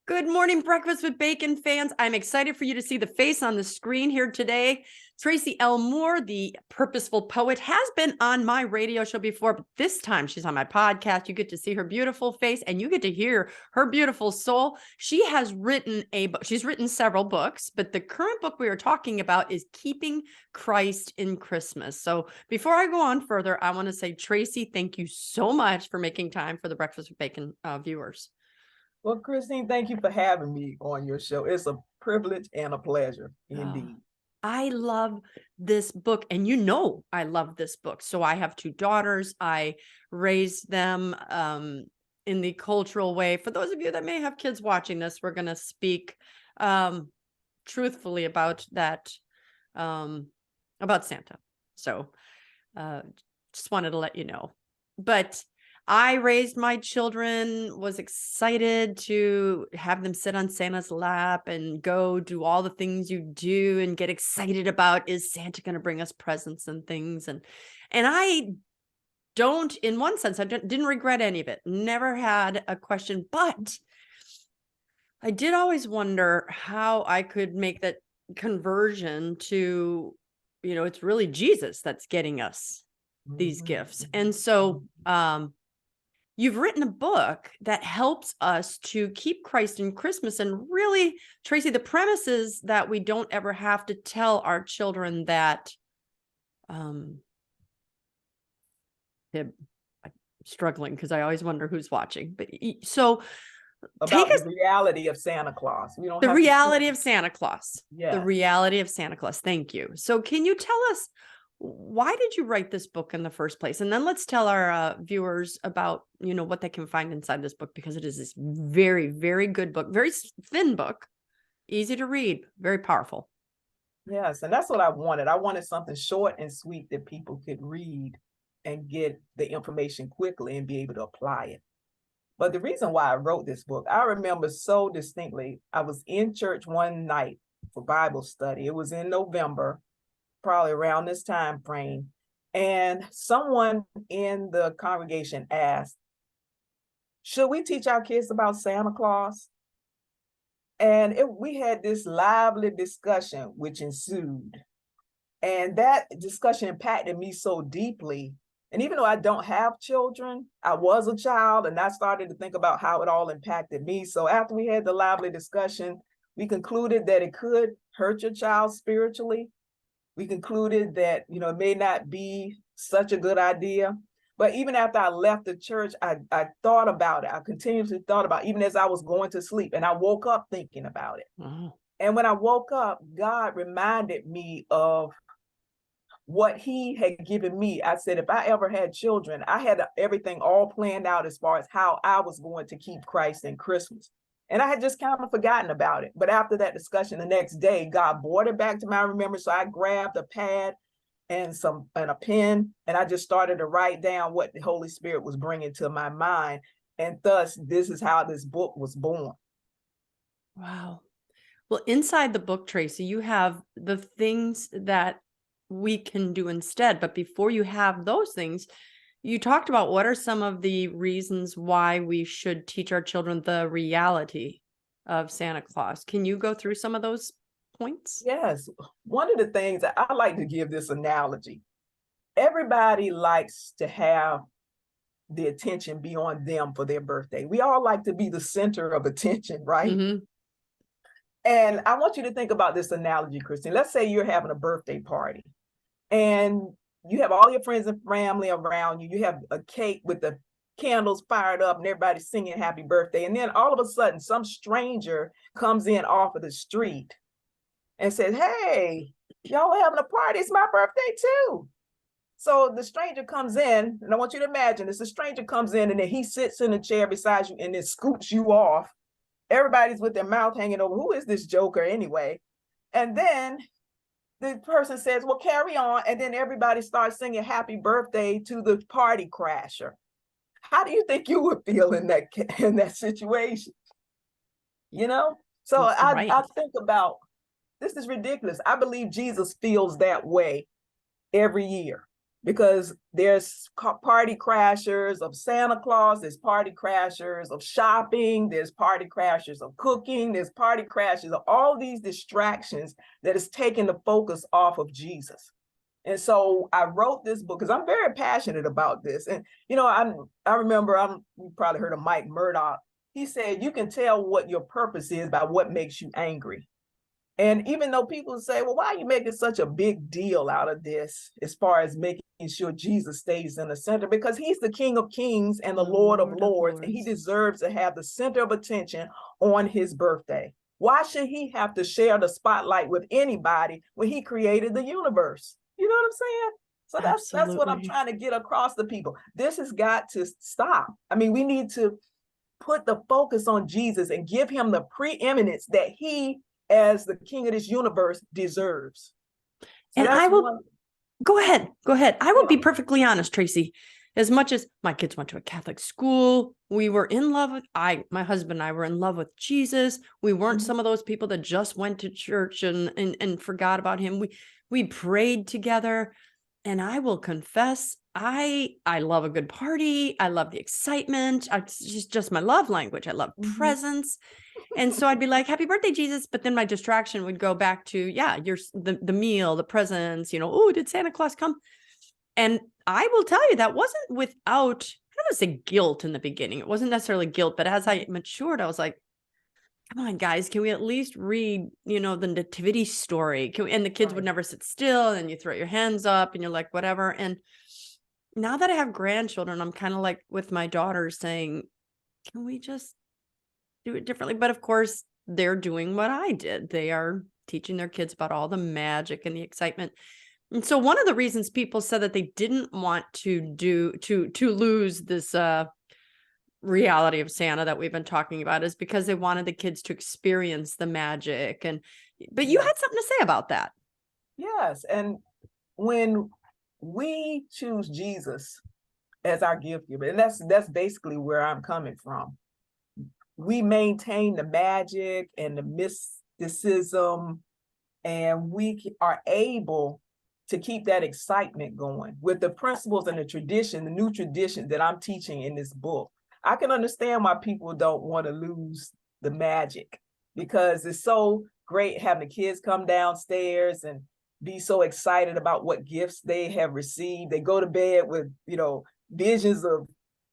Good morning, Breakfast with Bacon fans. I'm excited for you to see the face on the screen here today. Tracey L. Moore, the purposeful poet, has been on my radio show before, but this time she's on my podcast. You get to see her beautiful face and you get to hear her beautiful soul. She has written a book. She's written several books, but the current book we are talking about is Keeping Christ in Christmas. So before I go on further, I want to say, Tracey, thank you so much for making time for the Breakfast with Bacon viewers. Well, Christine, thank you for having me on your show. It's a privilege and a pleasure indeed. I love this book, and you know I love this book. So I have two daughters. I raised them in the cultural way. For those of you that may have kids watching this, we're going to speak truthfully about that, about Santa. So just wanted to let you know. But I raised my children, was excited to have them sit on Santa's lap and go do all the things you do and get excited about, is Santa going to bring us presents and things? And I don't, in one sense, I didn't regret any of it. Never had a question, but I did always wonder how I could make that conversion to, it's really Jesus that's getting us these gifts. And so, you've written a book that helps us to keep Christ in Christmas. And really, Tracey, the premise is that we don't ever have to tell our children that, I'm struggling because I always wonder who's watching. But so about the reality of Santa Claus. We don't the have reality of Santa Claus. Yes. The reality of Santa Claus. Thank you. So can you tell us, why did you write this book in the first place? And then let's tell our viewers about, what they can find inside this book, because it is this very, very good book, very thin book, easy to read, very powerful. Yes. And that's what I wanted. I wanted something short and sweet that people could read and get the information quickly and be able to apply it. But the reason why I wrote this book, I remember so distinctly. I was in church one night for Bible study. It was in November, probably around this time frame. And someone in the congregation asked, should we teach our kids about Santa Claus? And we had this lively discussion which ensued. And that discussion impacted me so deeply. And even though I don't have children, I was a child, and I started to think about how it all impacted me. So after we had the lively discussion, we concluded that it could hurt your child spiritually. We concluded that, it may not be such a good idea. But even after I left the church, I thought about it. I continuously thought about it, even as I was going to sleep. And I woke up thinking about it. Wow. And when I woke up, God reminded me of what he had given me. I said, if I ever had children, I had everything all planned out as far as how I was going to keep Christ in Christmas. And I had just kind of forgotten about it. But after that discussion, the next day, God brought it back to my remembrance. So I grabbed a pad and a pen, and I just started to write down what the Holy Spirit was bringing to my mind. And thus, this is how this book was born. Wow. Well, inside the book, Tracey, you have the things that we can do instead. But before you have those things, you talked about what are some of the reasons why we should teach our children the reality of Santa Claus. Can you go through some of those points? Yes. One of the things that I like to give this analogy, everybody likes to have the attention be on them for their birthday. We all like to be the center of attention, right? Mm-hmm. And I want you to think about this analogy, Christine. Let's say you're having a birthday party and you have all your friends and family around you. You have a cake with the candles fired up and everybody's singing happy birthday. And then all of a sudden, some stranger comes in off of the street and says, hey, y'all are having a party. It's my birthday too. So the stranger comes in, and I want you to imagine this. The stranger comes in and then he sits in a chair beside you and then scoops you off. Everybody's with their mouth hanging over. Who is this joker anyway? And then the person says, well, carry on. And then everybody starts singing happy birthday to the party crasher. How do you think you would feel in that situation? So Right. I think about, this is ridiculous. I believe Jesus feels that way every year. because there's party crashers of Santa Claus, there's party crashers of shopping, there's party crashers of cooking, there's party crashers of all these distractions that is taking the focus off of Jesus. And so I wrote this book because I'm very passionate about this. And, you know, I remember, you probably heard of Mike Murdoch. He said, you can tell what your purpose is by what makes you angry. And even though people say, well, why are you making such a big deal out of this as far as making sure Jesus stays in the center? Because he's the King of Kings and the Lord of Lords, and he deserves to have the center of attention on his birthday. Why should he have to share the spotlight with anybody when he created the universe? You know what I'm saying? So that's what I'm trying to get across to people. This has got to stop. I mean, we need to put the focus on Jesus and give him the preeminence that he, as the King of this universe, deserves. So and I will go ahead. I will be perfectly honest, Tracey. As much as my kids went to a Catholic school, we were in love with, my husband and I were in love with Jesus. We weren't some of those people that just went to church and forgot about him. We prayed together, and I will confess, I love a good party. I love the excitement. It's just my love language. I love presents. And so I'd be like, happy birthday, Jesus. But then my distraction would go back to, the meal, the presents, oh, did Santa Claus come? And I will tell you, that wasn't without, I don't want to say guilt in the beginning. It wasn't necessarily guilt, but as I matured, I was like, come on, guys, can we at least read, the nativity story? And the kids would never sit still, and you throw your hands up and you're like, whatever. And now that I have grandchildren, I'm kind of like with my daughter saying, can we just do it differently? But of course, they're doing what I did. They are teaching their kids about all the magic and the excitement. And so one of the reasons people said that they didn't want to lose this reality of Santa that we've been talking about is because they wanted the kids to experience the magic. But you had something to say about that. Yes. And when we choose Jesus as our gift giver, and that's basically where I'm coming from, we maintain the magic and the mysticism, and we are able to keep that excitement going with the principles and the tradition, the new tradition that I'm teaching in this book. I can understand why people don't want to lose the magic, because it's so great having the kids come downstairs and be so excited about what gifts they have received. They go to bed with, visions of,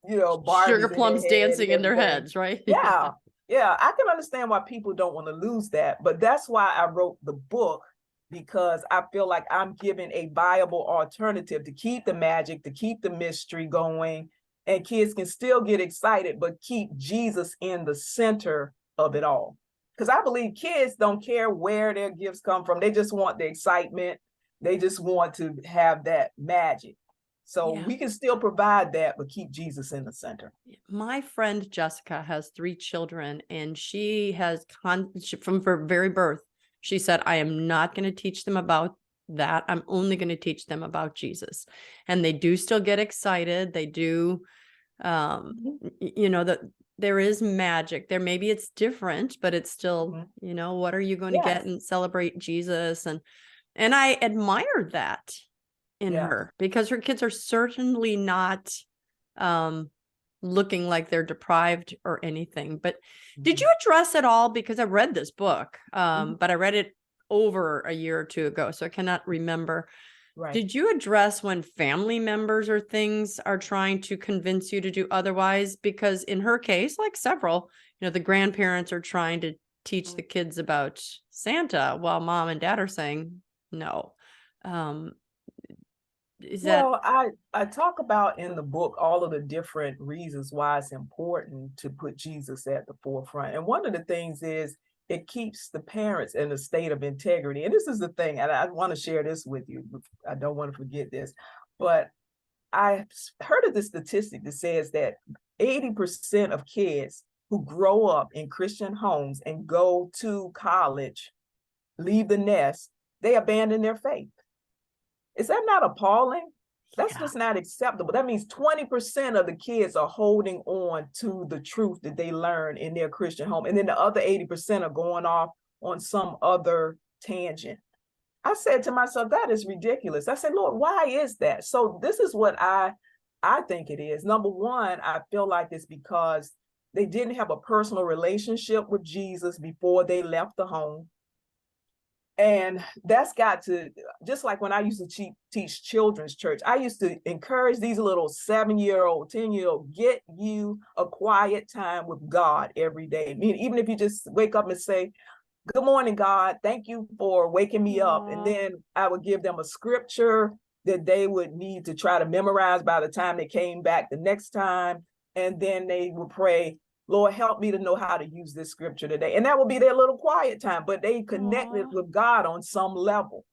Barbies sugar plums dancing in their heads, right? Yeah. I can understand why people don't want to lose that, but that's why I wrote the book, because I feel like I'm giving a viable alternative to keep the magic, to keep the mystery going, and kids can still get excited, but keep Jesus in the center of it all. Because I believe kids don't care where their gifts come from. They just want the excitement. They just want to have that magic. So we can still provide that, but keep Jesus in the center. My friend Jessica has 3 children, and she has, from her very birth, she said, I am not going to teach them about that. I'm only going to teach them about Jesus. And they do still get excited. They do, that there is magic there. Maybe it's different, but it's still, what are you going to get and celebrate Jesus? And I admire that in her, because her kids are certainly not looking like they're deprived or anything. But did you address it all? Because I read this book, but I read it over a year or 2 ago, so I cannot remember. Right. Did you address when family members or things are trying to convince you to do otherwise? Because in her case, like several, the grandparents are trying to teach the kids about Santa while mom and dad are saying no. Well, I talk about in the book all of the different reasons why it's important to put Jesus at the forefront. And one of the things is it keeps the parents in a state of integrity. And this is the thing, and I want to share this with you. I don't want to forget this, but I heard of this statistic that says that 80% of kids who grow up in Christian homes and go to college, leave the nest, they abandon their faith. Is that not appalling? That's just not acceptable. That means 20% of the kids are holding on to the truth that they learn in their Christian home. And then the other 80% are going off on some other tangent. I said to myself, that is ridiculous. I said, Lord, why is that? So this is what I think it is. Number one, I feel like it's because they didn't have a personal relationship with Jesus before they left the home. And that's got to, just like when I used to teach children's church, I used to encourage these little 7-year-old, 10-year-old, get you a quiet time with God every day. I mean, even if you just wake up and say, good morning, God, thank you for waking me up. And then I would give them a scripture that they would need to try to memorize by the time they came back the next time. And then they would pray, Lord, help me to know how to use this scripture today. And that would be their little quiet time, but they connected with God on some level.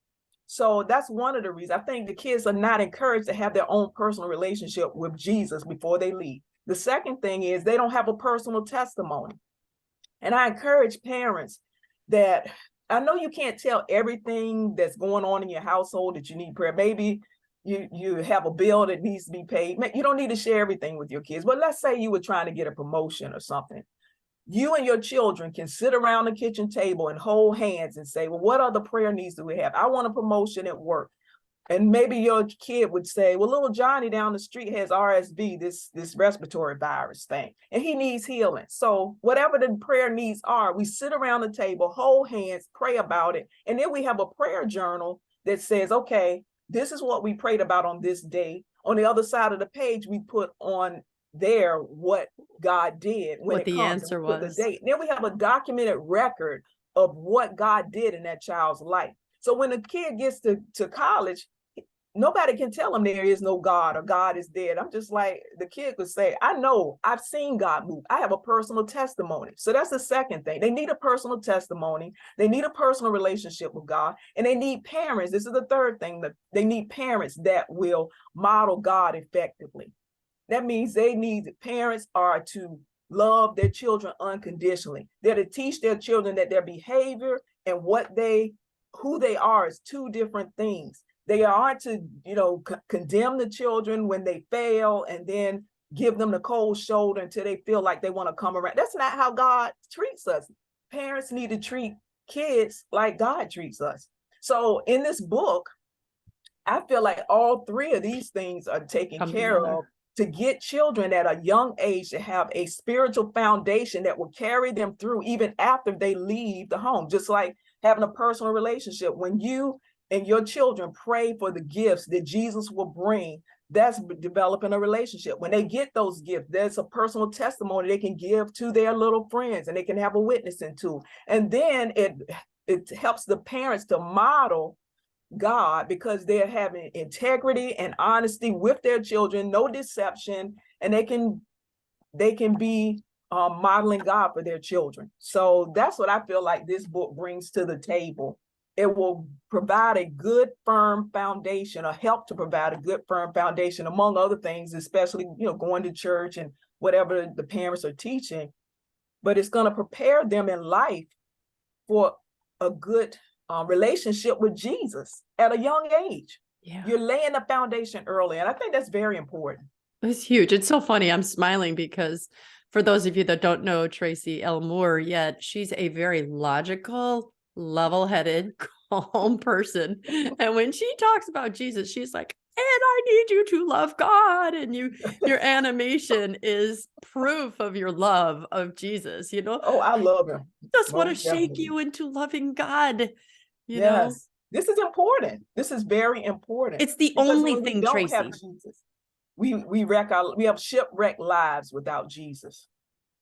So that's one of the reasons. I think the kids are not encouraged to have their own personal relationship with Jesus before they leave. The second thing is they don't have a personal testimony. And I encourage parents that, I know you can't tell everything that's going on in your household that you need prayer. Maybe you have a bill that needs to be paid. You don't need to share everything with your kids, but let's say you were trying to get a promotion or something. You and your children can sit around the kitchen table and hold hands and say, well, what other prayer needs do we have? I want a promotion at work. And maybe your kid would say, well, little Johnny down the street has RSV, this respiratory virus thing, and he needs healing. So whatever the prayer needs are, we sit around the table, hold hands, pray about it. And then we have a prayer journal that says, okay, this is what we prayed about on this day. On the other side of the page, we put on there what God did when what the answer was. The date. Then we have a documented record of what God did in that child's life. So when a kid gets to college, nobody can tell them there is no God or God is dead. I'm just like, the kid could say, I know, I've seen God move. I have a personal testimony. So that's the second thing. They need a personal testimony. They need a personal relationship with God. And they need parents. This is the third thing, that they need parents that will model God effectively. That means they need, parents are to love their children unconditionally. They're to teach their children that their behavior and who they are is two different things. They aren't to, condemn the children when they fail and then give them the cold shoulder until they feel like they want to come around. That's not how God treats us. Parents need to treat kids like God treats us. So in this book, I feel like all three of these things are taken care of to get children at a young age to have a spiritual foundation that will carry them through even after they leave the home. Just like having a personal relationship. When you and your children pray for the gifts that Jesus will bring, that's developing a relationship. When they get those gifts, there's a personal testimony they can give to their little friends and they can have a witnessing to. And then it helps the parents to model God because they're having integrity and honesty with their children, no deception, and they can be modeling God for their children. So that's what I feel like this book brings to the table. It will provide a good, firm foundation, or help to provide a good, firm foundation, among other things, especially, going to church and whatever the parents are teaching. But it's going to prepare them in life for a good relationship with Jesus at a young age. Yeah. You're laying the foundation early. And I think that's very important. It's huge. It's so funny. I'm smiling because for those of you that don't know Tracey L. Moore yet, she's a very logical, level-headed, calm person. And when she talks about Jesus, she's like, and I need you to love God. And your animation is proof of your love of Jesus, Oh, I love him. Just want to shake you into loving God. Yes. This is important. This is very important. It's the only thing, Tracey. Have Jesus, we have shipwrecked lives without Jesus.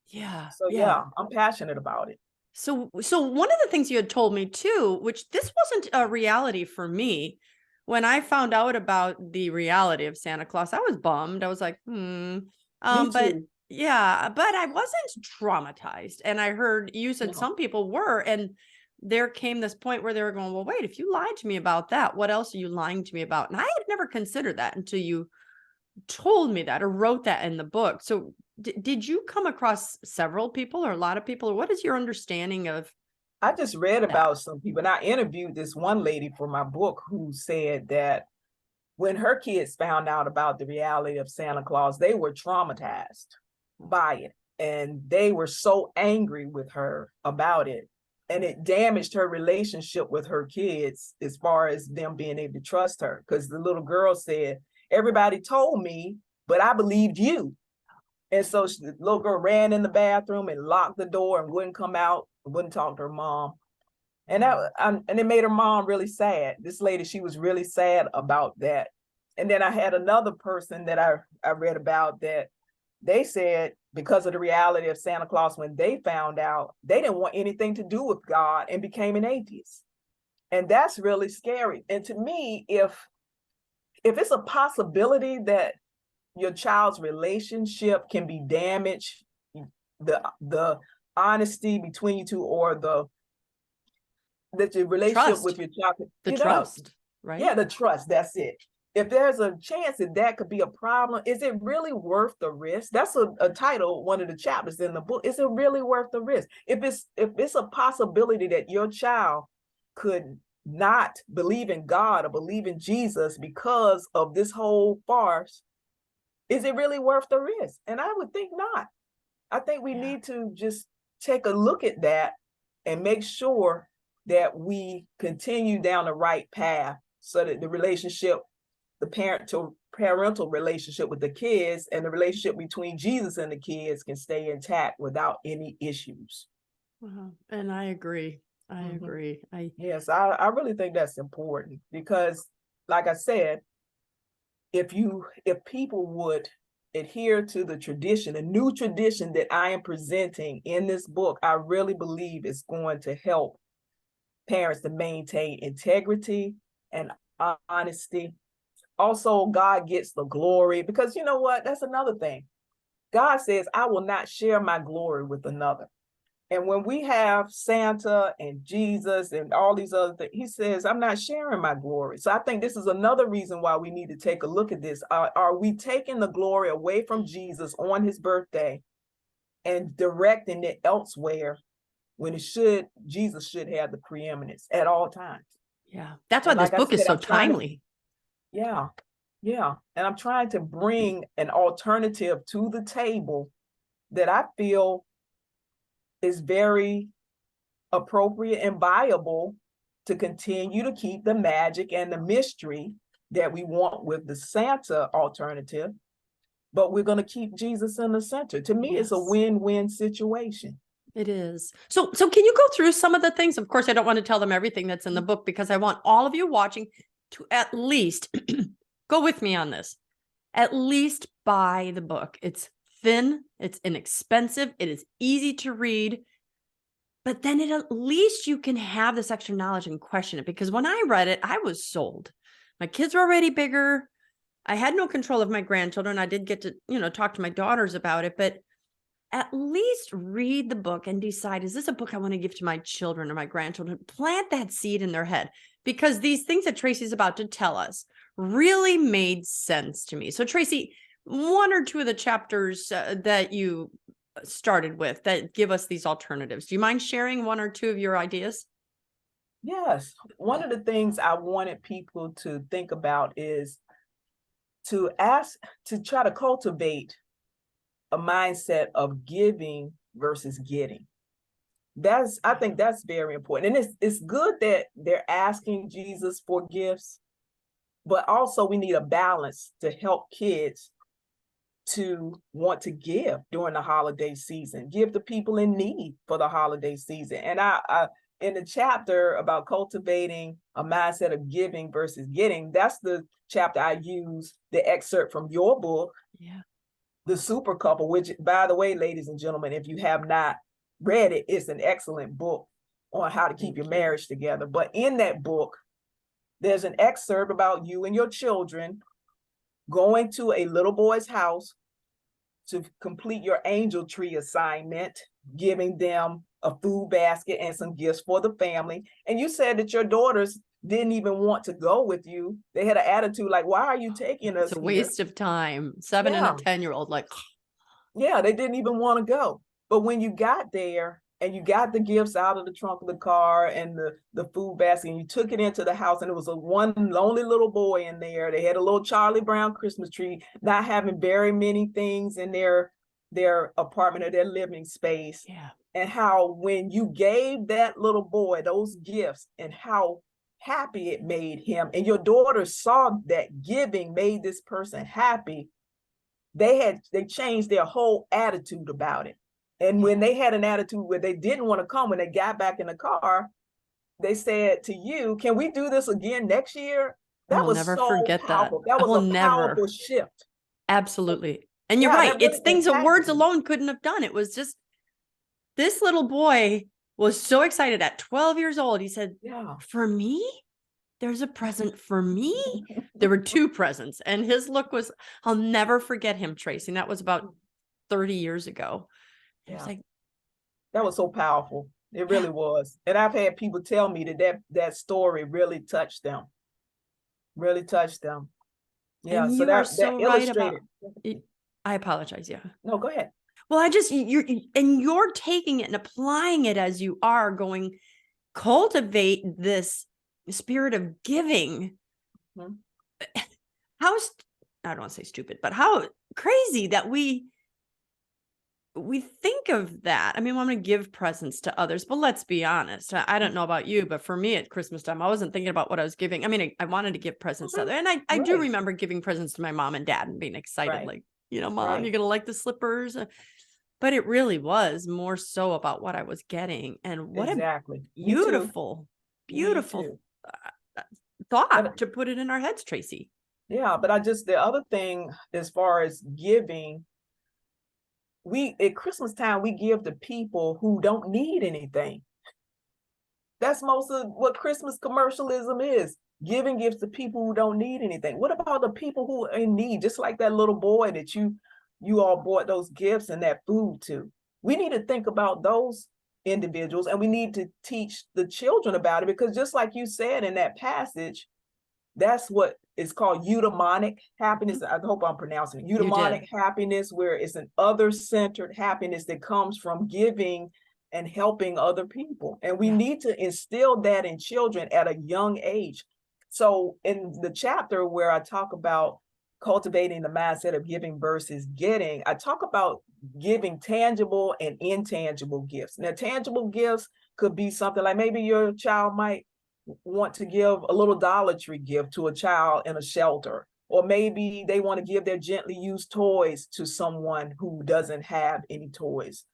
Yeah. So yeah, I'm passionate about it. So one of the things you had told me too, which this wasn't a reality for me, when I found out about the reality of Santa Claus, I was bummed. I was like, Me too. But yeah, but I wasn't traumatized. And I heard you said some people were, and there came this point where they were going, well, wait, if you lied to me about that, what else are you lying to me about? And I had never considered that until you told me that or wrote that in the book. So did you come across several people or a lot of people, or what is your understanding of? I just read about some people, and I interviewed this one lady for my book who said that when her kids found out about the reality of Santa Claus, they were traumatized by it. And they were so angry with her about it. And it damaged her relationship with her kids as far as them being able to trust her. Because the little girl said, everybody told me, but I believed you. And so the little girl ran in the bathroom and locked the door and wouldn't come out, wouldn't talk to her mom. And and it made her mom really sad. This lady, she was really sad about that. And then I had another person that I read about that they said because of the reality of Santa Claus, when they found out, they didn't want anything to do with God and became an atheist. And that's really scary. And to me, if it's a possibility that your child's relationship can be damaged, the honesty between you two, or that your relationship Trust. with your child, The trust, right? Yeah, the trust, that's it. If there's a chance that could be a problem, is it really worth the risk? That's a title, one of the chapters in the book. Is it really worth the risk? If it's a possibility that your child could not believe in God or believe in Jesus because of this whole farce, is it really worth the risk? And I would think not. I think we need to just take a look at that and make sure that we continue down the right path so that the relationship, the parental relationship with the kids and the relationship between Jesus and the kids can stay intact without any issues. And I agree. I agree. Yes, I really think that's important because, like I said, if people would adhere to the tradition, a new tradition that I am presenting in this book, I really believe it's going to help parents to maintain integrity and honesty. Also, God gets the glory, because you know what? That's another thing. God says, I will not share my glory with another. And when we have Santa and Jesus and all these other things, he says, I'm not sharing my glory. So I think this is another reason why we need to take a look at this. Are we taking the glory away from Jesus on his birthday and directing it elsewhere when Jesus should have the preeminence at all times? Yeah, that's why this book is so timely. Yeah. And I'm trying to bring an alternative to the table that I feel is very appropriate and viable to continue to keep the magic and the mystery that we want with the Santa alternative, but we're going to keep Jesus in the center. To me, it's a win-win situation. It is. So can you go through some of the things? Of course, I don't want to tell them everything that's in the book because I want all of you watching to at least go with me on this. At least buy the book. It's thin, it's inexpensive, it is easy to read, but then at least you can have this extra knowledge and question it. Because when I read it, I was sold. My kids were already bigger. I had no control of my grandchildren. I did get to, talk to my daughters about it, but at least read the book and decide, is this a book I want to give to my children or my grandchildren? Plant that seed in their head, because these things that Tracey's about to tell us really made sense to me. So Tracey, one or two of the chapters that you started with that give us these alternatives. Do you mind sharing one or two of your ideas? Yes. One of the things I wanted people to think about is to try to cultivate a mindset of giving versus getting. I think that's very important. And it's good that they're asking Jesus for gifts, but also we need a balance to help kids to want to give during the holiday season, give to people in need for the holiday season. And I in the chapter about cultivating a mindset of giving versus getting, that's the chapter I use the excerpt from your book, The Super Couple, which, by the way, ladies and gentlemen, if you have not read it, it's an excellent book on how to keep your marriage together. But in that book, there's an excerpt about you and your children going to a little boy's house to complete your angel tree assignment, giving them a food basket and some gifts for the family. And you said that your daughters didn't even want to go with you. They had an attitude like, why are you taking us? It's a waste of time. 7 and a 10-year-old, like, they didn't even want to go. But when you got there and you got the gifts out of the trunk of the car and the food basket, and you took it into the house, and it was one lonely little boy in there. They had a little Charlie Brown Christmas tree, not having very many things in their apartment or their living space. and how when you gave that little boy those gifts and how happy it made him, and your daughter saw that giving made this person happy, they changed their whole attitude about it. And when they had an attitude where they didn't want to come, when they got back in the car, they said to you, can we do this again next year? I That will was never so forget that. powerful. That I was will a powerful never. shift. Absolutely. And you're Yeah, right. that It's really things that words impacted me. alone couldn't have done. It was just this little boy was so excited at 12 years old. He said, Yeah. for me, there's a present for me. There were two presents. And his look was, I'll never forget him, Tracey. And that was about 30 years ago. And I was Yeah. like, That was so powerful. It yeah. really was. And I've had people tell me that story really touched them. Really touched them. Yeah. And So you are that so right about illustrated. it. I apologize. Yeah. No, go ahead. Well, you're taking it and applying it as you are going, cultivate this spirit of giving. Mhm. How, I don't want to say stupid, but how crazy that we think of that. I mean, I'm going to give presents to others, but let's be honest. I don't know about you, but for me at Christmas time, I wasn't thinking about what I was giving. I mean, I wanted to give presents to others. And I do Right. remember giving presents to my mom and dad and being excited, Right. like, Mom, Right. you're going to like the slippers. But it really was more so about what I was getting. And what Exactly. a Me too. beautiful, Me beautiful too. thought But to put it in our heads, Tracey. yeah, but the other thing as far as giving, we at Christmas time, we give to people who don't need anything. That's most of what Christmas commercialism is. Giving gifts to people who don't need anything. What about the people who are in need? Just like that little boy that you all bought those gifts and that food to. We need to think about those individuals, and we need to teach the children about it, because just like you said in that passage, that's what is called eudaimonic happiness. I hope I'm pronouncing it. You Eudaimonic did. happiness, where it's an other-centered happiness that comes from giving and helping other people. And we need to instill that in children at a young age. So in the chapter where I talk about cultivating the mindset of giving versus getting, I talk about giving tangible and intangible gifts. Now, tangible gifts could be something like maybe your child might want to give a little Dollar Tree gift to a child in a shelter, or maybe they want to give their gently used toys to someone who doesn't have any toys,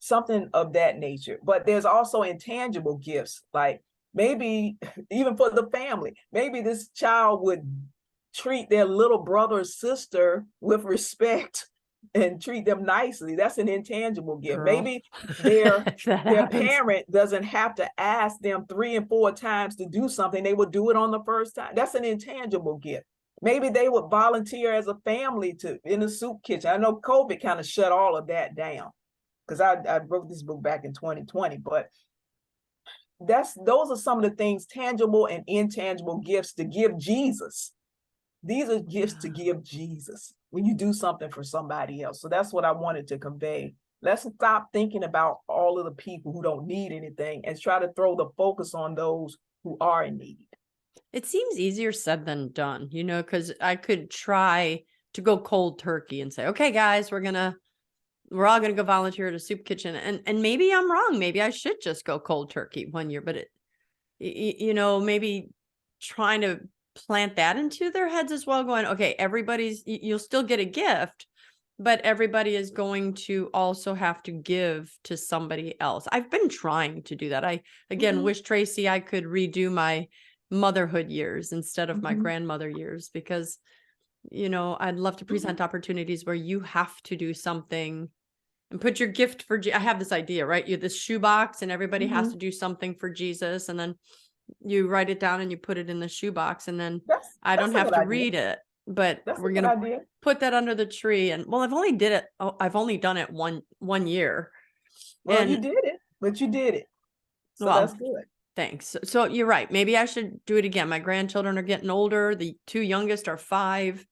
something of that nature. But there's also intangible gifts, like maybe even for the family, maybe this child would treat their little brother or sister with respect and treat them nicely. That's an intangible gift. Girl. Maybe their their parent doesn't have to ask them 3 and 4 times to do something. They would do it on the first time. That's an intangible gift. Maybe they would volunteer as a family in a soup kitchen. I know COVID kind of shut all of that down, because I wrote this book back in 2020, but those are some of the things, tangible and intangible gifts to give Jesus. These are gifts to give Jesus when you do something for somebody else. So that's what I wanted to convey. Let's stop thinking about all of the people who don't need anything and try to throw the focus on those who are in need. It seems easier said than done, because I could try to go cold turkey and say, okay, guys, we're all going to go volunteer at a soup kitchen. And maybe I'm wrong. Maybe I should just go cold turkey one year, but maybe trying to plant that into their heads as well, going, okay, you'll still get a gift, but everybody is going to also have to give to somebody else. I've been trying to do that. I, again, wish, Tracey, I could redo my motherhood years instead of my grandmother years, because, I'd love to present opportunities where you have to do something and put your gift for, I have this idea, right? You have this shoebox and everybody has to do something for Jesus. And then you write it down and you put it in the shoebox, and then I don't have to read it, but we're going to put that under the tree. And well, I've only done it one year. Well, you did it, but you did it. So that's good. Thanks. So you're right. Maybe I should do it again. My grandchildren are getting older. The 2 youngest are 5.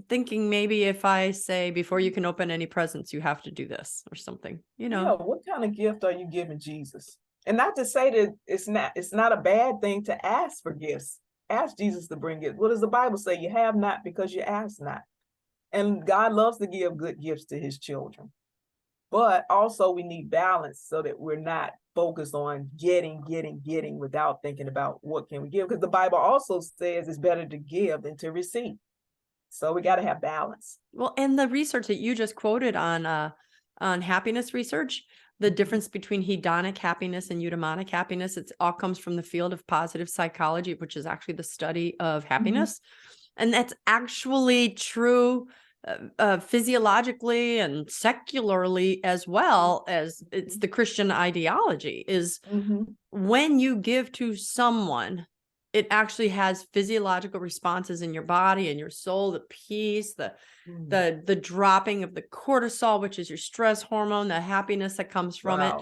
Thinking maybe if I say, before you can open any presents, you have to do this or something, Yeah, what kind of gift are you giving Jesus? And not to say that it's not a bad thing to ask for gifts. Ask Jesus to bring it. What does the Bible say? You have not because you ask not. And God loves to give good gifts to his children. But also we need balance so that we're not focused on getting without thinking about what can we give. Because the Bible also says it's better to give than to receive. So we got to have balance. Well, and the research that you just quoted on happiness research, the difference between hedonic happiness and eudaimonic happiness, it all comes from the field of positive psychology, which is actually the study of happiness. And that's actually true physiologically and secularly, as well as it's the Christian ideology, is when you give to someone, it actually has physiological responses in your body and your soul, the peace, the dropping of the cortisol, which is your stress hormone, the happiness that comes from it.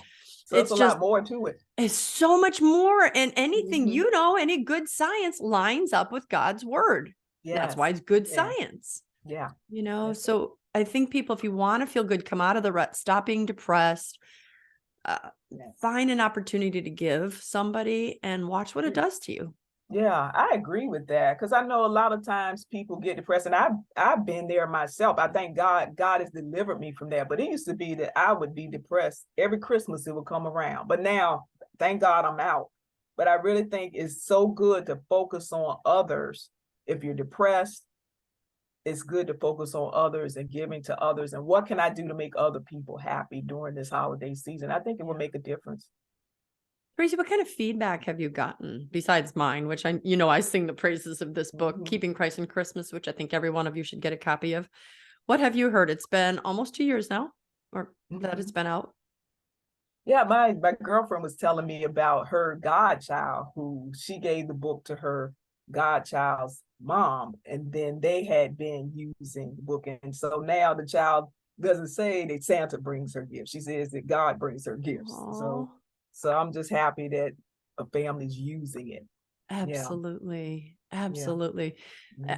So it's a lot more to it. It's so much more. And anything, any good science lines up with God's word. Yes. That's why it's good science. Yeah. So I think people, if you want to feel good, come out of the rut, stop being depressed, find an opportunity to give somebody and watch what it does to you. Yeah, I agree with that, because I know a lot of times people get depressed, and I've been there myself. I thank God has delivered me from that. But it used to be that I would be depressed every Christmas. It would come around, but now, thank God, I'm out. But I really think it's so good to focus on others. If you're depressed, it's good to focus on others and giving to others. And what can I do to make other people happy during this holiday season? I think it will make a difference. Tracey, what kind of feedback have you gotten besides mine, which I sing the praises of this book, Keeping Christ in Christmas, which I think every one of you should get a copy of. What have you heard? It's been almost 2 years now, or that it's been out. Yeah, my girlfriend was telling me about her godchild, who she gave the book to her godchild's mom, and then they had been using the book. And so now the child doesn't say that Santa brings her gifts. She says that God brings her gifts. So I'm just happy that a family's using it. Absolutely. Absolutely.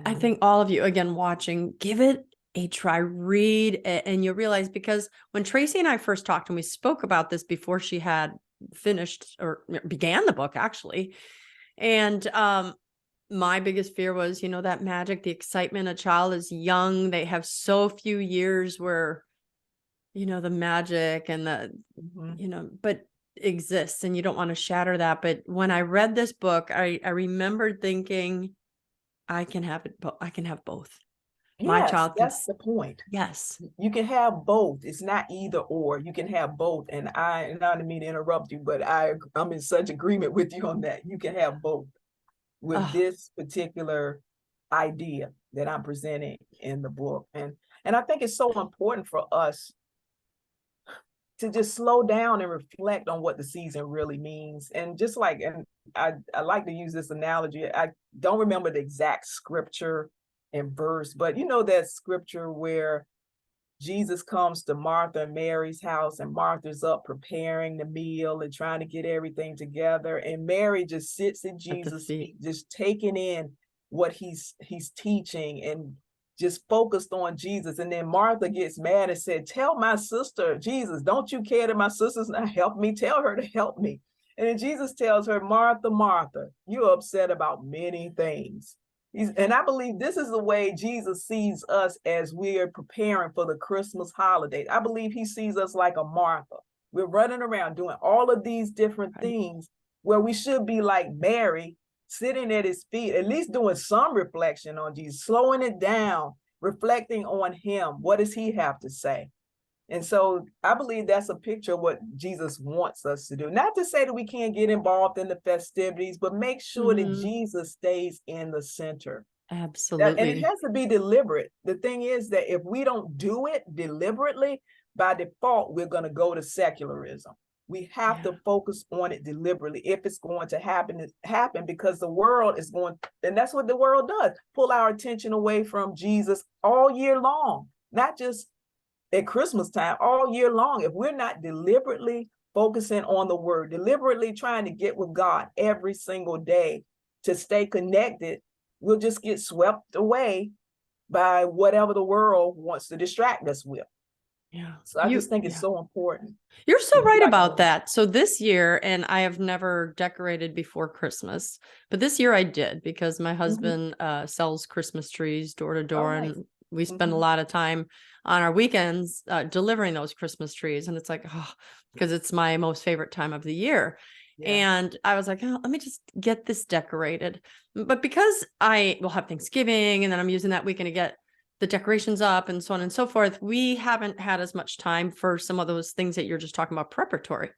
I think all of you, again, watching, give it a try, read, and you'll realize, because when Tracey and I first talked, and we spoke about this before she had finished or began the book, actually. And my biggest fear was, that magic, the excitement. A child is young. They have so few years where, the magic and the, but exists, and you don't want to shatter that. But when I read this book, I remembered thinking, I can have it, I can have both. My child can. That's the point. Yes, you can have both. It's not either or. You can have both. And I don't mean to interrupt you, but I'm in such agreement with you on that. You can have both with this particular idea that I'm presenting in the book. And I think it's so important for us to just slow down and reflect on what the season really means. And just like, and I like to use this analogy. I don't remember the exact scripture and verse, but that scripture where Jesus comes to Martha and Mary's house, and Martha's up preparing the meal and trying to get everything together. And Mary just sits at Jesus' feet, just taking in what he's teaching and just focused on Jesus. And then Martha gets mad and said, "Tell my sister, Jesus, don't you care that my sister's not help me? Tell her to help me." And then Jesus tells her, "Martha, Martha, you're upset about many things." And I believe this is the way Jesus sees us as we are preparing for the Christmas holiday. I believe he sees us like a Martha. We're running around doing all of these different things, where we should be like Mary, sitting at his feet, at least doing some reflection on Jesus, slowing it down, reflecting on him. What does he have to say? And so I believe that's a picture of what Jesus wants us to do. Not to say that we can't get involved in the festivities, but make sure that Jesus stays in the center. Absolutely. And it has to be deliberate. The thing is that if we don't do it deliberately, by default, we're going to go to secularism. We have to focus on it deliberately if it's going to happen, because the world is going, and that's what the world does, pull our attention away from Jesus all year long, not just at Christmas time, all year long. If we're not deliberately focusing on the word, deliberately trying to get with God every single day to stay connected, we'll just get swept away by whatever the world wants to distract us with. Yeah. So I just think it's so important. You're so right about that. So this year, and I have never decorated before Christmas, but this year I did, because my husband sells Christmas trees door to door. And we spend a lot of time on our weekends delivering those Christmas trees. And it's like, oh, because it's my most favorite time of the year. Yeah. And I was like, oh, let me just get this decorated. But because I will have Thanksgiving and then I'm using that weekend to get the decorations up and so on and so forth, we haven't had as much time for some of those things that you're just talking about preparatory.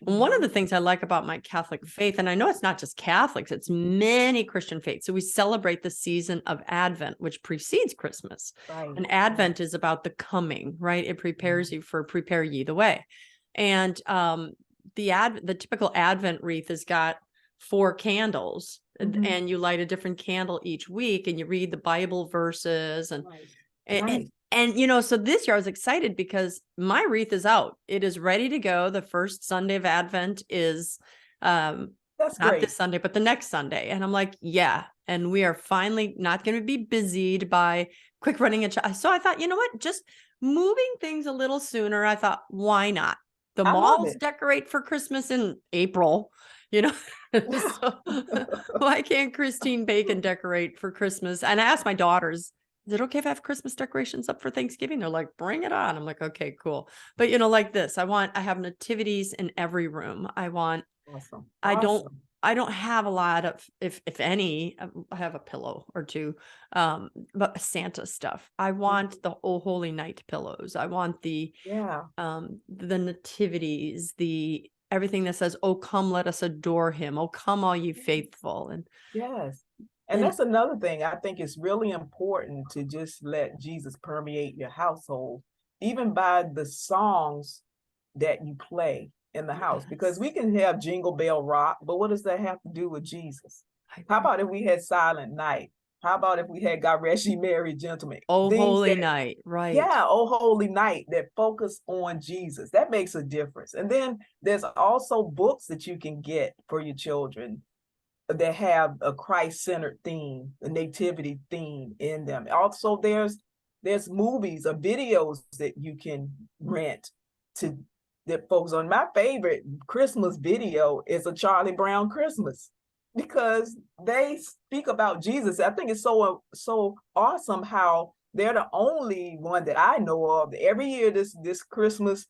And one of the things I like about my Catholic faith, and I know it's not just Catholics, it's many Christian faiths. So we celebrate the season of Advent, which precedes Christmas. Right. And Advent is about the coming, right? It prepares you for prepare ye the way. And the typical Advent wreath has got 4 candles. And you light a different candle each week and you read the Bible verses and so this year I was excited because my wreath is out. It is ready to go. The first Sunday of Advent is that's not great. this Sunday, but the next Sunday. And I'm like, yeah. And we are finally not going to be busied by quick running. So I thought, you know what, just moving things a little sooner. I thought, why not? The malls decorate for Christmas in April, so why can't Christine Bacon decorate for Christmas? And I asked my daughters, is it okay if I have Christmas decorations up for Thanksgiving? They're like, bring it on. I'm like, okay, cool. But like this, I have nativities in every room. I want, awesome. I don't have a lot of, if any, I have a pillow or two, but Santa stuff. I want the Oh Holy Night pillows. I want the nativities, the everything that says, oh, come, let us adore him. Oh, come, all you faithful. And and that's another thing. I think it's really important to just let Jesus permeate your household, even by the songs that you play in the house, because we can have Jingle Bell Rock, but what does that have to do with Jesus? How about if we had Silent Night? How about if we had God Rest Ye Merry Gentlemen? Oh, Holy Night, right? Yeah, Oh Holy Night, that focus on Jesus. That makes a difference. And then there's also books that you can get for your children that have a Christ-centered theme, a nativity theme in them. Also, there's movies or videos that you can rent that focus on. My favorite Christmas video is a Charlie Brown Christmas, because they speak about Jesus. I think it's so awesome how they're the only one that I know of. Every year this Christmas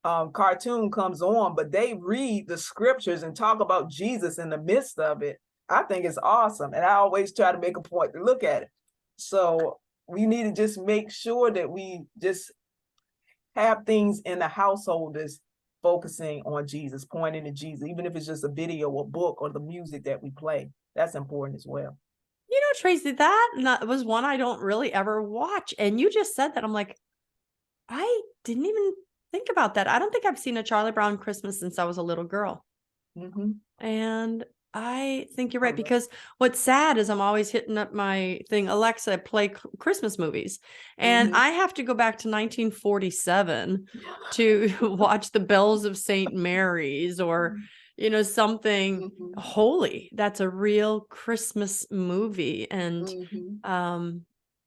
cartoon comes on, but they read the scriptures and talk about Jesus in the midst of it. I think it's awesome. And I always try to make a point to look at it. So we need to just make sure that we just have things in the household that's focusing on Jesus, pointing to Jesus, even if it's just a video or book or the music that we play. That's important as well. Tracey, that was one I don't really ever watch. And you just said that. I'm like, I didn't even think about that. I don't think I've seen a Charlie Brown Christmas since I was a little girl. And I think you're right, because what's sad is I'm always hitting up my thing, Alexa, play Christmas movies. And I have to go back to 1947 to watch The Bells of St. Mary's or, something holy. That's a real Christmas movie. And,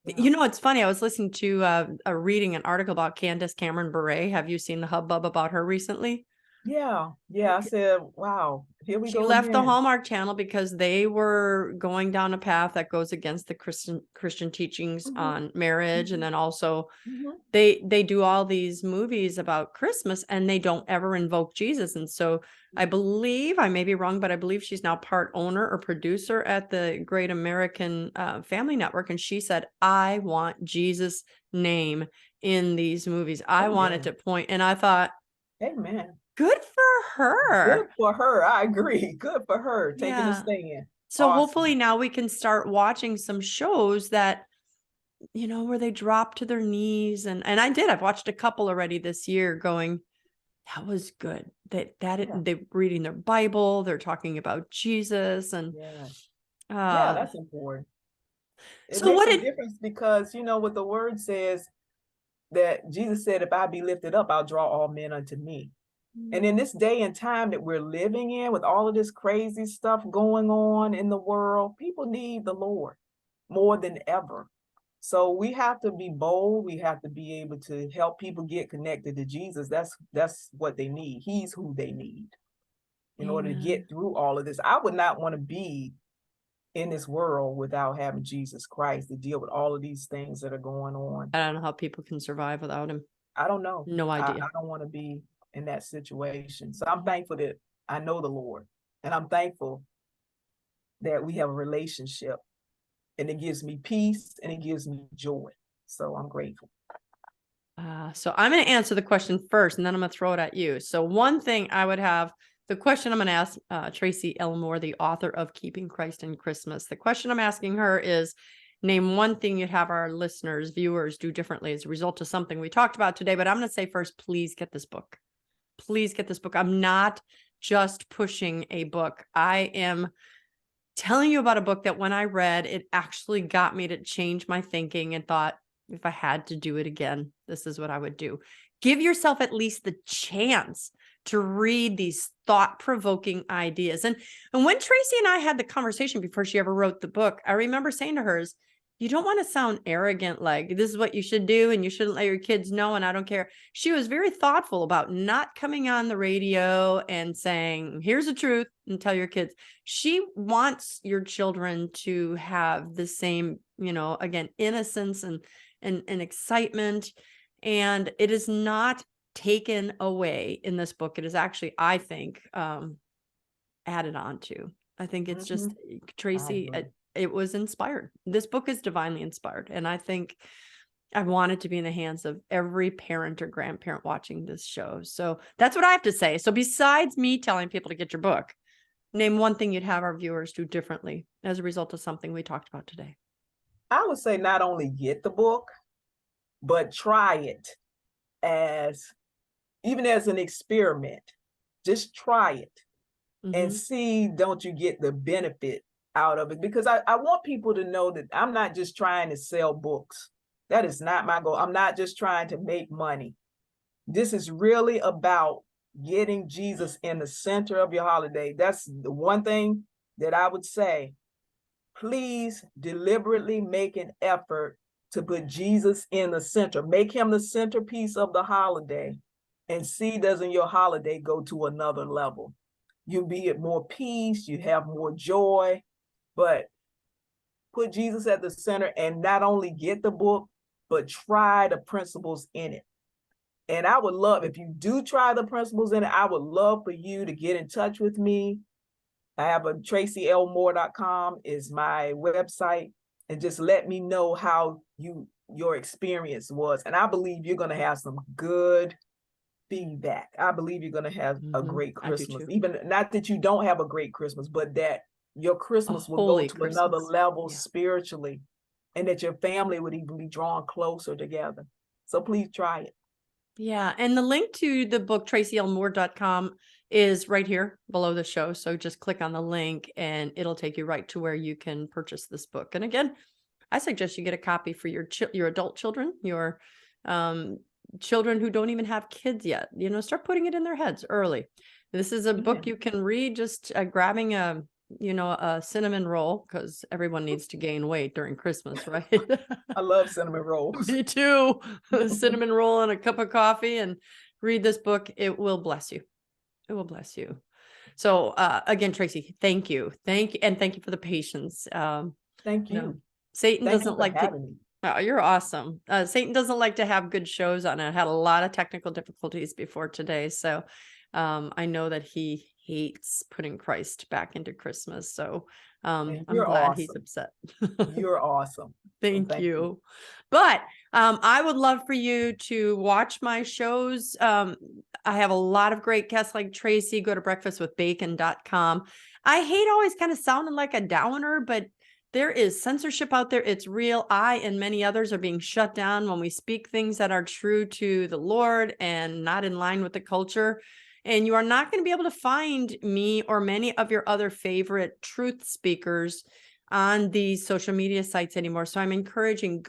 it's funny. I was listening to reading an article about Candace Cameron Bure. Have you seen the hubbub about her recently? Yeah. I said, wow, here we go. She left the Hallmark Channel because they were going down a path that goes against the Christian teachings on marriage. And then also they do all these movies about Christmas and they don't ever invoke Jesus. And so I believe, I may be wrong, but I believe she's now part owner or producer at the Great American Family Network. And she said, I want Jesus' name in these movies. I want it to point. And I thought, amen. Good for her. Good for her. I agree. Good for her taking a stand. So hopefully now we can start watching some shows that, where they drop to their knees. And I've watched a couple already this year going, that was good. They're reading their Bible. They're talking about Jesus. And that's important. It so makes a difference because, what the word says, that Jesus said, if I be lifted up, I'll draw all men unto me. And in this day and time that we're living in, with all of this crazy stuff going on in the world, people need the Lord more than ever. So we have to be bold. We have to be able to help people get connected to Jesus. That's what they need. He's who they need in order to get through all of this. I would not want to be in this world without having Jesus Christ to deal with all of these things that are going on. I don't know how people can survive without him. I don't know. No idea. I don't want to be in that situation. So I'm thankful that I know the Lord, and I'm thankful that we have a relationship, and it gives me peace and it gives me joy. So I'm grateful. So I'm going to answer the question first, and then I'm going to throw it at you. So one thing I would have, the question I'm going to ask Tracey L. Moore, the author of Keeping Christ in Christmas. The question I'm asking her is, name one thing you'd have our listeners, viewers do differently as a result of something we talked about today. But I'm going to say first, please get this book. Please get this book. I'm not just pushing a book. I am telling you about a book that when I read, it actually got me to change my thinking and thought, if I had to do it again, this is what I would do. Give yourself at least the chance to read these thought-provoking ideas. And when Tracey and I had the conversation before she ever wrote the book, I remember saying to her, you don't want to sound arrogant, like this is what you should do and you shouldn't let your kids know and I don't care. She was very thoughtful about not coming on the radio and saying, here's the truth and tell your kids. She wants your children to have the same, again, innocence and excitement. And it is not taken away in this book. It is actually, I think, added on to. I think it's just, Tracey, it was inspired. This book is divinely inspired. And I think I want it to be in the hands of every parent or grandparent watching this show. So that's what I have to say. So besides me telling people to get your book, name one thing you'd have our viewers do differently as a result of something we talked about today. I would say not only get the book, but try it even as an experiment. Just try it and see, don't you get the benefit out of it? Because I want people to know that I'm not just trying to sell books. That is not my goal. I'm not just trying to make money. This is really about getting Jesus in the center of your holiday. That's the one thing that I would say. Please deliberately make an effort to put Jesus in the center. Make him the centerpiece of the holiday, and see, doesn't your holiday go to another level? You be at more peace, you have more joy, but put Jesus at the center and not only get the book, but try the principles in it. And I would love, if you do try the principles in it, I would love for you to get in touch with me. I have a TraceyLMoore.com is my website, and just let me know how your experience was. And I believe you're going to have some good feedback. I believe you're going to have a great Christmas. Even not that you don't have a great Christmas, but that your Christmas will go to another level spiritually, and that your family would even be drawn closer together. So please try it. Yeah. And the link to the book, TraceyLMoore.com, is right here below the show. So just click on the link and it'll take you right to where you can purchase this book. And again, I suggest you get a copy for your adult children, your children who don't even have kids yet. Start putting it in their heads early. This is a book you can read just grabbing a cinnamon roll, because everyone needs to gain weight during Christmas, right? I love cinnamon rolls. Me too. A cinnamon roll and a cup of coffee, and read this book. It will bless you. It will bless you. So again, Tracey, thank you. And thank you for the patience. Thank you. Satan doesn't like to. Oh, you're awesome. Satan doesn't like to have good shows on it. I had a lot of technical difficulties before today. So I know that he hates putting Christ back into Christmas. So I'm glad he's upset. You're awesome. Thank you. But I would love for you to watch my shows. I have a lot of great guests like Tracey. Go to breakfastwithbacon.com. I hate always kind of sounding like a downer, but there is censorship out there. It's real. I and many others are being shut down when we speak things that are true to the Lord and not in line with the culture. And you are not going to be able to find me or many of your other favorite truth speakers on these social media sites anymore. So I'm encouraging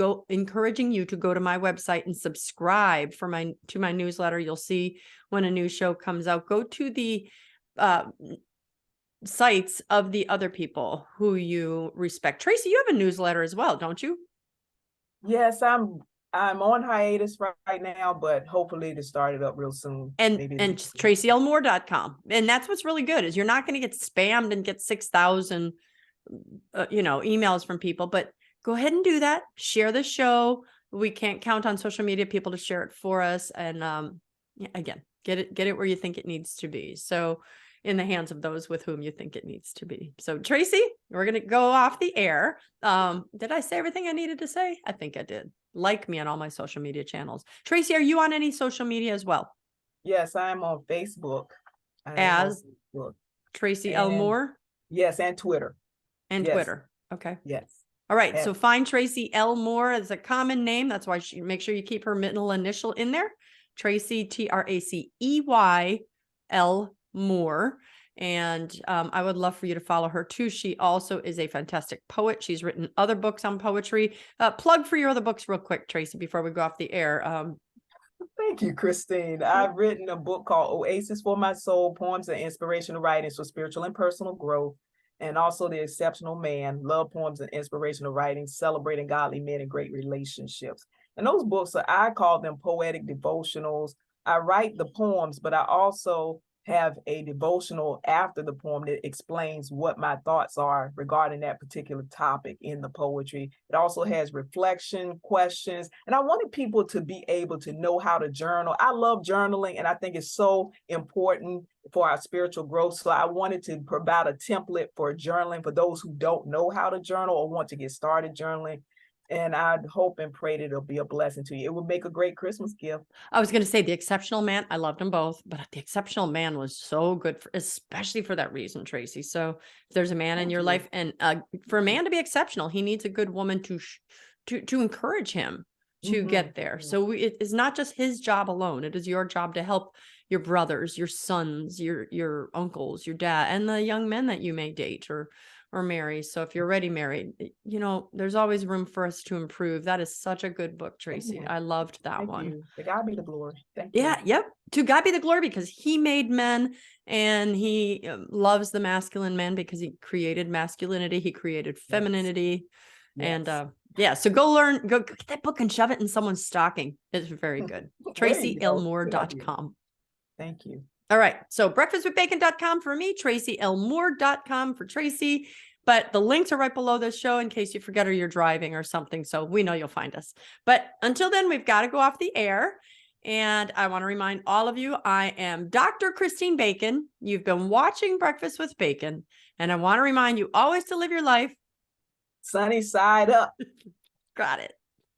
you to go to my website and subscribe to my newsletter. You'll see when a new show comes out. Go to the sites of the other people who you respect. Tracey, you have a newsletter as well, don't you? Yes, I'm on hiatus right now, but hopefully to start it up real soon. And TraceyLMoore.com. And that's what's really good, is you're not going to get spammed and get 6,000 emails from people, but go ahead and do that. Share the show. We can't count on social media people to share it for us. And again, get it where you think it needs to be. So in the hands of those with whom you think it needs to be. So Tracey, we're going to go off the air. Did I say everything I needed to say? I think I did. Like me on all my social media channels. Tracey, are you on any social media as well? Yes, I'm on Facebook. As Tracey L. Moore? Yes, and Twitter. And yes. Twitter. Okay. Yes. All right. So find Tracey L. Moore as a common name. That's why make sure you keep her middle initial in there. Tracey, Tracey L. Moore. And I would love for you to follow her too. She also is a fantastic poet. She's written other books on poetry. Plug for your other books real quick, Tracey, before we go off the air. Thank you, Christine. I've written a book called Oasis for My Soul, Poems and Inspirational Writings for Spiritual and Personal Growth, and also The Exceptional Man, Love Poems and Inspirational Writings, Celebrating Godly Men and Great Relationships. And those books, I call them poetic devotionals. I write the poems, but I also have a devotional after the poem that explains what my thoughts are regarding that particular topic in the poetry. It also has reflection, questions, and I wanted people to be able to know how to journal. I love journaling, and I think it's so important for our spiritual growth. So I wanted to provide a template for journaling for those who don't know how to journal or want to get started journaling. And I'd hope and pray that it'll be a blessing to you. It would make a great Christmas gift. I was going to say The Exceptional Man. I loved them both, but The Exceptional Man was so good, especially for that reason, Tracey. So if there's a man in your life, and for a man to be exceptional, he needs a good woman to encourage him to get there. So it is not just his job alone. It is your job to help your brothers, your sons, your uncles, your dad, and the young men that you may date or marry. So if you're already married, there's always room for us to improve. That is such a good book, Tracey. I loved that one. You. To God be the glory. Thank you. Yep. To God be the glory, because he made men and he loves the masculine men because he created masculinity. He created femininity. Yes. And so go get that book and shove it in someone's stocking. It's very good. TraceyLMoore.com. Thank you. All right. So breakfastwithbacon.com for me, TraceyLMoore.com for Tracey. But the links are right below this show in case you forget or you're driving or something. So we know you'll find us. But until then, we've got to go off the air. And I want to remind all of you, I am Dr. Christine Bacon. You've been watching Breakfast with Bacon. And I want to remind you always to live your life sunny side up. Got it.